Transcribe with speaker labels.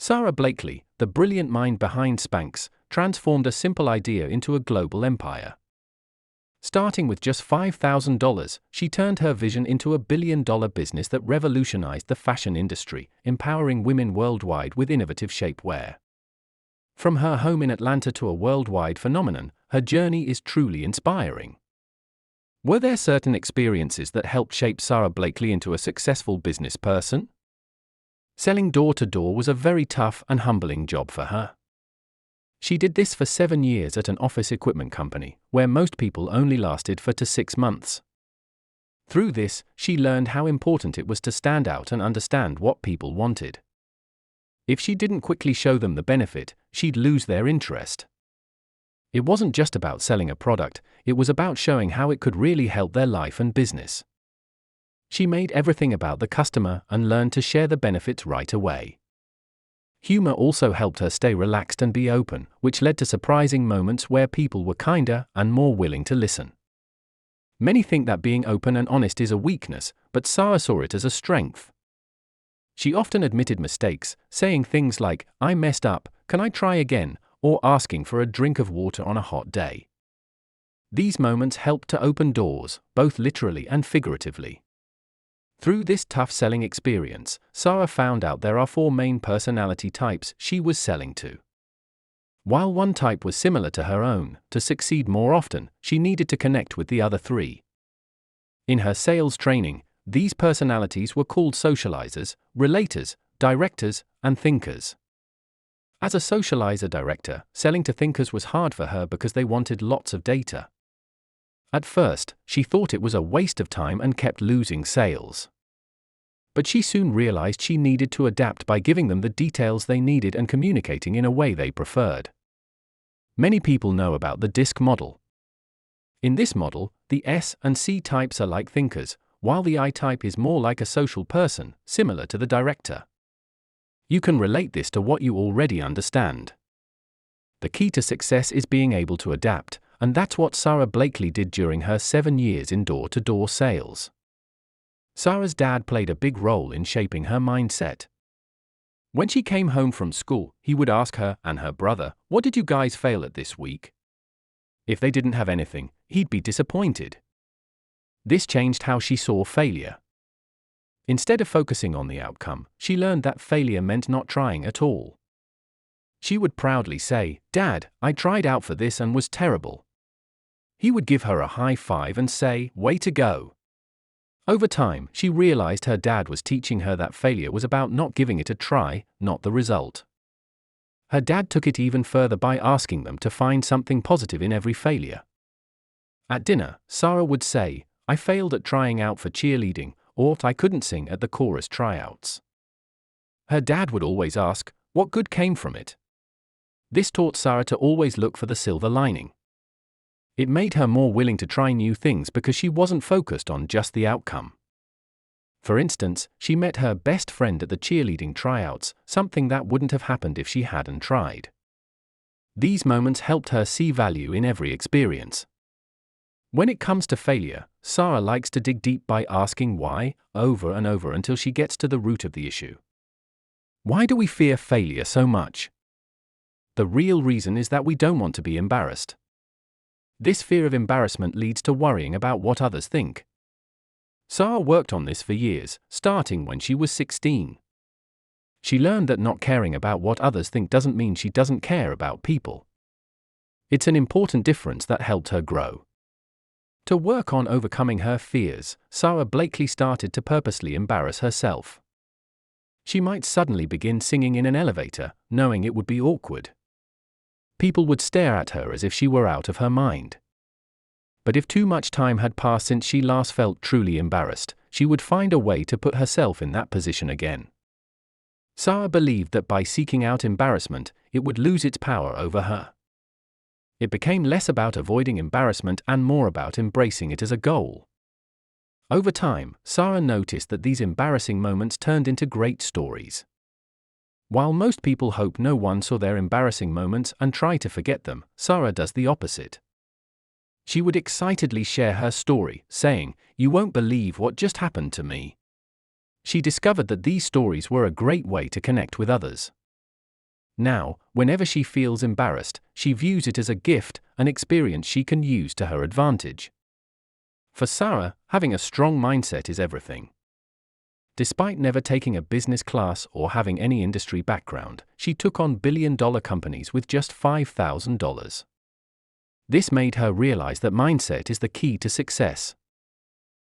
Speaker 1: Sara Blakely, the brilliant mind behind Spanx, transformed a simple idea into a global empire. Starting with just $5,000, she turned her vision into a billion-dollar business that revolutionized the fashion industry, empowering women worldwide with innovative shapewear. From her home in Atlanta to a worldwide phenomenon, her journey is truly inspiring. Were there certain experiences that helped shape Sara Blakely into a successful business person? Selling door-to-door was a very tough and humbling job for her. She did this for 7 years at an office equipment company, where most people only lasted 4 to 6 months. Through this, she learned how important it was to stand out and understand what people wanted. If she didn't quickly show them the benefit, she'd lose their interest. It wasn't just about selling a product, it was about showing how it could really help their life and business. She made everything about the customer and learned to share the benefits right away. Humor also helped her stay relaxed and be open, which led to surprising moments where people were kinder and more willing to listen. Many think that being open and honest is a weakness, but Sara saw it as a strength. She often admitted mistakes, saying things like, "I messed up, can I try again?" or asking for a drink of water on a hot day. These moments helped to open doors, both literally and figuratively. Through this tough selling experience, Sara found out there are 4 main personality types she was selling to. While one type was similar to her own, to succeed more often, she needed to connect with the other 3. In her sales training, these personalities were called socializers, relators, directors, and thinkers. As a socializer-director, selling to thinkers was hard for her because they wanted lots of data. At first, she thought it was a waste of time and kept losing sales. But she soon realized she needed to adapt by giving them the details they needed and communicating in a way they preferred. Many people know about the DISC model. In this model, the S and C types are like thinkers, while the I type is more like a social person, similar to the director. You can relate this to what you already understand. The key to success is being able to adapt, and that's what Sara Blakely did during her 7 years in door-to-door sales. Sara's dad played a big role in shaping her mindset. When she came home from school, he would ask her and her brother, "What did you guys fail at this week?" If they didn't have anything, he'd be disappointed. This changed how she saw failure. Instead of focusing on the outcome, she learned that failure meant not trying at all. She would proudly say, "Dad, I tried out for this and was terrible." He would give her a high five and say, "Way to go." Over time, she realized her dad was teaching her that failure was about not giving it a try, not the result. Her dad took it even further by asking them to find something positive in every failure. At dinner, Sara would say, "I failed at trying out for cheerleading," or "I couldn't sing at the chorus tryouts." Her dad would always ask, "What good came from it?" This taught Sara to always look for the silver lining. It made her more willing to try new things because she wasn't focused on just the outcome. For instance, she met her best friend at the cheerleading tryouts, something that wouldn't have happened if she hadn't tried. These moments helped her see value in every experience. When it comes to failure, Sara likes to dig deep by asking why, over and over until she gets to the root of the issue. Why do we fear failure so much? The real reason is that we don't want to be embarrassed. This fear of embarrassment leads to worrying about what others think. Sara worked on this for years, starting when she was 16. She learned that not caring about what others think doesn't mean she doesn't care about people. It's an important difference that helped her grow. To work on overcoming her fears, Sara Blakely started to purposely embarrass herself. She might suddenly begin singing in an elevator, knowing it would be awkward. People would stare at her as if she were out of her mind. But if too much time had passed since she last felt truly embarrassed, she would find a way to put herself in that position again. Sara believed that by seeking out embarrassment, it would lose its power over her. It became less about avoiding embarrassment and more about embracing it as a goal. Over time, Sara noticed that these embarrassing moments turned into great stories. While most people hope no one saw their embarrassing moments and try to forget them, Sara does the opposite. She would excitedly share her story, saying, "You won't believe what just happened to me." She discovered that these stories were a great way to connect with others. Now, whenever she feels embarrassed, she views it as a gift, an experience she can use to her advantage. For Sara, having a strong mindset is everything. Despite never taking a business class or having any industry background, she took on billion-dollar companies with just $5,000. This made her realize that mindset is the key to success.